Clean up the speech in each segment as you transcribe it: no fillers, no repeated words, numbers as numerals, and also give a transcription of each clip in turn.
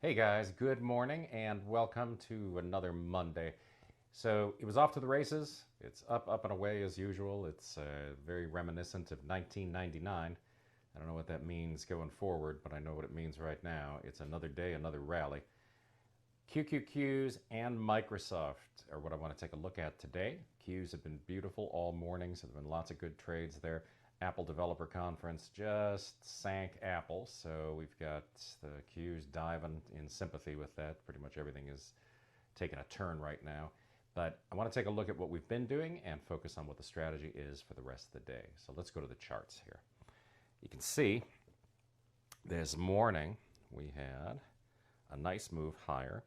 Hey guys, good morning and welcome to another Monday. So it was off to the races. It's up, and away as usual. It's very reminiscent of 1999. I don't know what that means going forward, but I know what it means right now. It's another day, another rally. QQQs and Microsoft are what I want to take a look at today. Qs have been beautiful all morning, so there have been lots of good trades there. Apple Developer Conference just sank Apple, so we've got the Qs diving in sympathy with that. Pretty much everything is taking a turn right now. But I want to take a look at what we've been doing and focus on what the strategy is for the rest of the day. So let's go to the charts here. You can see this morning we had a nice move higher.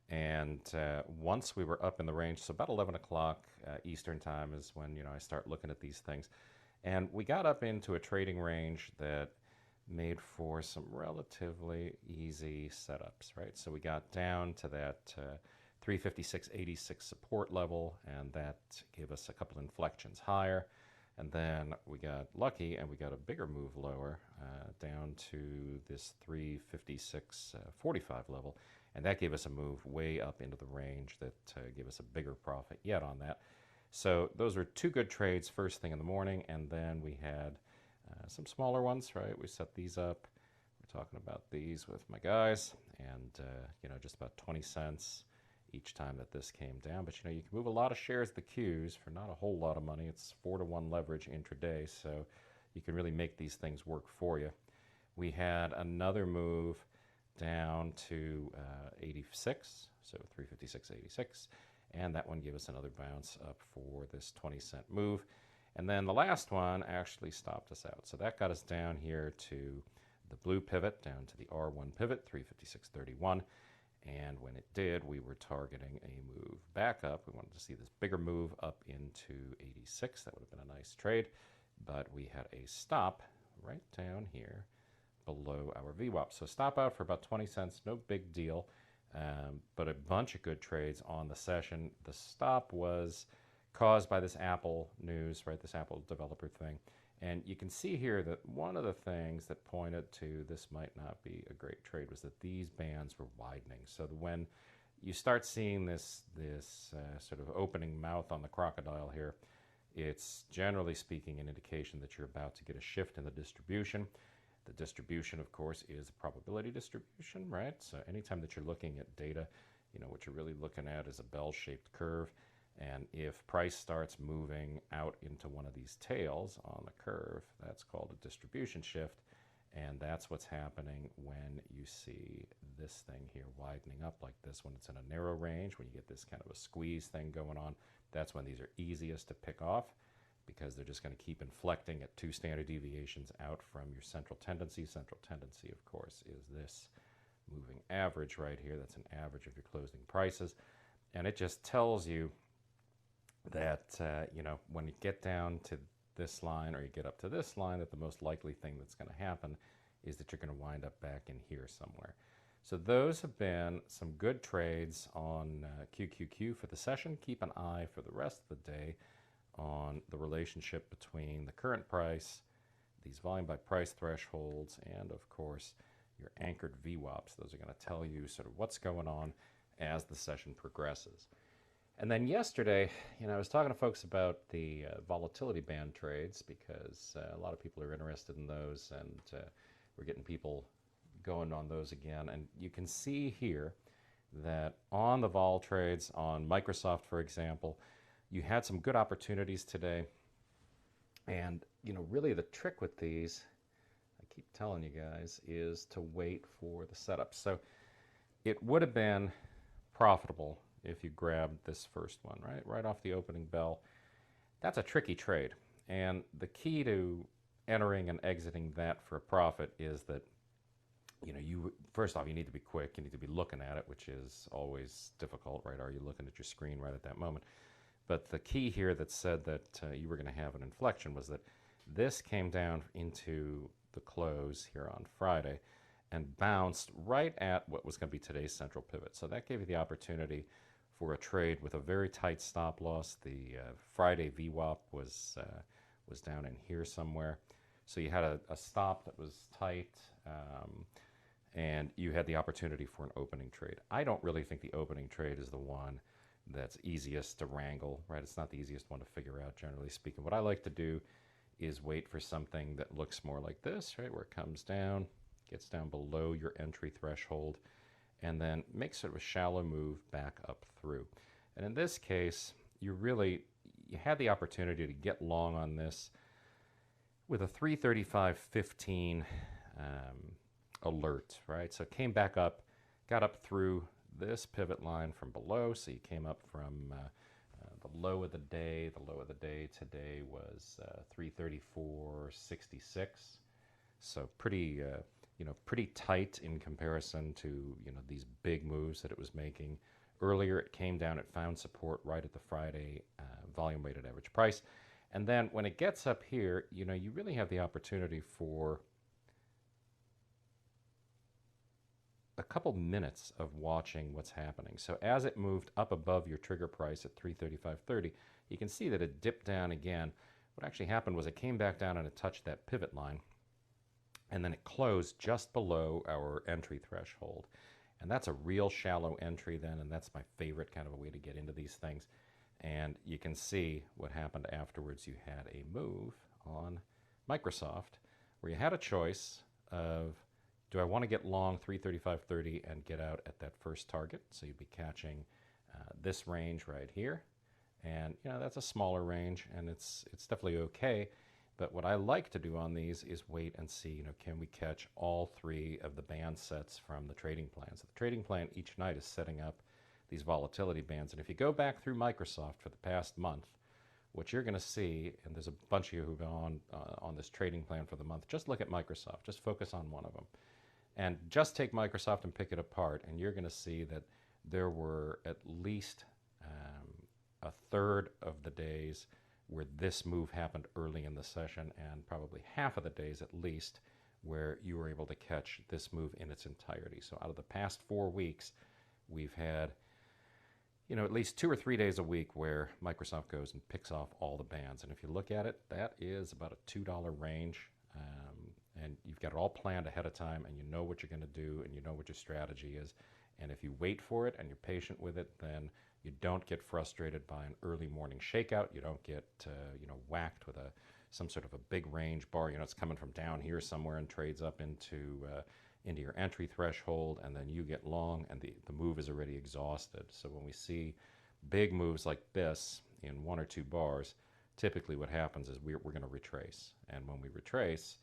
And once we were up in the range, so about 11 o'clock Eastern time is when I start looking at these things. And we got up into a trading range that made for some relatively easy setups, right? So we got down to that 356.86 support level, and that gave us a couple inflections higher. And then we got lucky and we got a bigger move lower down to this 356.45 level. And that gave us a move way up into the range that gave us a bigger profit yet on that. So those were two good trades first thing in the morning. And then we had some smaller ones, right? We set these up. We're talking about these with my guys and, just about 20 cents each time that this came down. But you can move a lot of shares of the Qs for not a whole lot of money. It's 4-to-1 leverage intraday, so you can really make these things work for you. We had another move down to 86, so 356.86, and that one gave us another bounce up for this 20-cent move. And then the last one actually stopped us out. So that got us down here to the blue pivot, down to the R1 pivot, 356.31. And when it did, we were targeting a move back up. We wanted to see this bigger move up into 86. That would have been a nice trade. But we had a stop right down here below our VWAP. So stop out for about 20 cents, no big deal. But a bunch of good trades on the session. The stop was caused by this Apple news, right? This Apple developer thing. And you can see here that one of the things that pointed to this might not be a great trade was that these bands were widening. So when you start seeing this sort of opening mouth on the crocodile here, it's generally speaking an indication that you're about to get a shift in the distribution. The distribution, of course, is a probability distribution, right? So anytime that you're looking at data, what you're really looking at is a bell-shaped curve. And if price starts moving out into one of these tails on the curve, that's called a distribution shift. And that's what's happening when you see this thing here widening up like this. When it's in a narrow range, when you get this kind of a squeeze thing going on, that's when these are easiest to pick off because they're just going to keep inflecting at 2 standard deviations out from your central tendency. Central tendency, of course, is this moving average right here. That's an average of your closing prices. And it just tells you that when you get down to this line or you get up to this line, that the most likely thing that's going to happen is that you're going to wind up back in here somewhere. So those have been some good trades on QQQ for the session. Keep an eye for the rest of the day on the relationship between the current price, these volume by price thresholds, and of course your anchored VWAPs. Those are going to tell you sort of what's going on as the session progresses. And then yesterday, I was talking to folks about the volatility band trades because a lot of people are interested in those, and we're getting people going on those again. And you can see here that on the vol trades, on Microsoft, for example, you had some good opportunities today. And, really the trick with these, I keep telling you guys, is to wait for the setup. So it would have been profitable if you grabbed this first one, right off the opening bell. That's a tricky trade. And the key to entering and exiting that for a profit is that, you first off, you need to be quick. You need to be looking at it, which is always difficult, right? Are you looking at your screen right at that moment? But the key here that said that you were going to have an inflection was that this came down into the close here on Friday and bounced right at what was going to be today's central pivot. So that gave you the opportunity for a trade with a very tight stop loss. The Friday VWAP was down in here somewhere. So you had a stop that was tight, and you had the opportunity for an opening trade. I don't really think the opening trade is the one that's easiest to wrangle, right? It's not the easiest one to figure out, generally speaking. What I like to do is wait for something that looks more like this, right, where it comes down, gets down below your entry threshold, and then make sort of a shallow move back up through. And in this case, you had the opportunity to get long on this with a 335.15 alert, right? So it came back up, got up through this pivot line from below. So you came up from the low of the day. The low of the day today was 334.66. So pretty, pretty tight in comparison to, these big moves that it was making. Earlier it came down, it found support right at the Friday volume weighted average price. And then when it gets up here, you really have the opportunity for a couple minutes of watching what's happening. So as it moved up above your trigger price at 335.30, you can see that it dipped down again. What actually happened was it came back down and it touched that pivot line, and then it closed just below our entry threshold. And that's a real shallow entry then, and that's my favorite kind of a way to get into these things. And you can see what happened afterwards. You had a move on Microsoft where you had a choice of, do I want to get long 335.30 and get out at that first target? So you'd be catching this range right here. And that's a smaller range, and it's definitely okay. But what I like to do on these is wait and see, can we catch all three of the band sets from the trading plan? So the trading plan each night is setting up these volatility bands. And if you go back through Microsoft for the past month, what you're going to see, and there's a bunch of you who've gone on this trading plan for the month, just look at Microsoft. Just focus on one of them. And just take Microsoft and pick it apart, and you're going to see that there were at least a third of the days where this move happened early in the session, and probably half of the days at least where you were able to catch this move in its entirety. So out of the past 4 weeks, we've had at least 2 or 3 days a week where Microsoft goes and picks off all the bands. And if you look at it, that is about a $2 range. And you've got it all planned ahead of time, and you know what you're going to do, and you know what your strategy is. And if you wait for it and you're patient with it, then you don't get frustrated by an early morning shakeout. You don't get whacked with some sort of a big range bar. It's coming from down here somewhere and trades up into your entry threshold, and then you get long, and the move is already exhausted. So when we see big moves like this in 1 or 2 bars, typically what happens is we're going to retrace. And when we retrace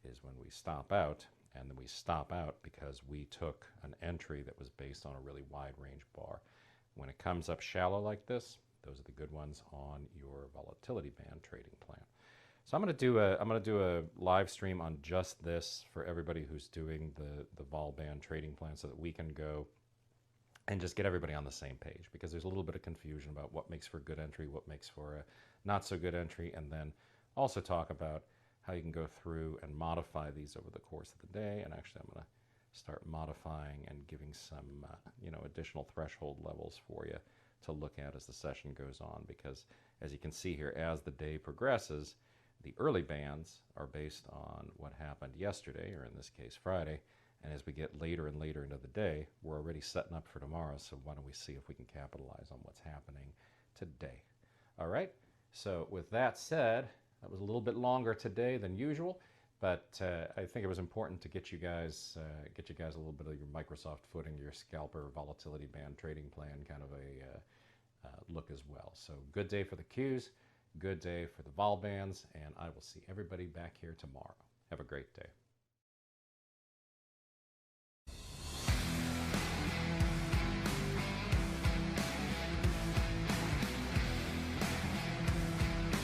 is when we stop out, and then we stop out because we took an entry that was based on a really wide range bar. When it comes up shallow like this, those are the good ones on your volatility band trading plan. So I'm going to do a live stream on just this for everybody who's doing the vol band trading plan, so that we can go and just get everybody on the same page, because there's a little bit of confusion about what makes for a good entry, what makes for a not so good entry, and then also talk about how you can go through and modify these over the course of the day. And actually, I'm going to start modifying and giving some additional threshold levels for you to look at as the session goes on, because as you can see here, as the day progresses, the early bands are based on what happened yesterday, or in this case Friday, and as we get later and later into the day, we're already setting up for tomorrow. So why don't we see if we can capitalize on what's happening today? All right, so with that said, that was a little bit longer today than usual, but I think it was important to get you guys a little bit of your Microsoft footing, your scalper volatility band trading plan kind of a look as well. So good day for the Qs, good day for the vol bands, and I will see everybody back here tomorrow. Have a great day.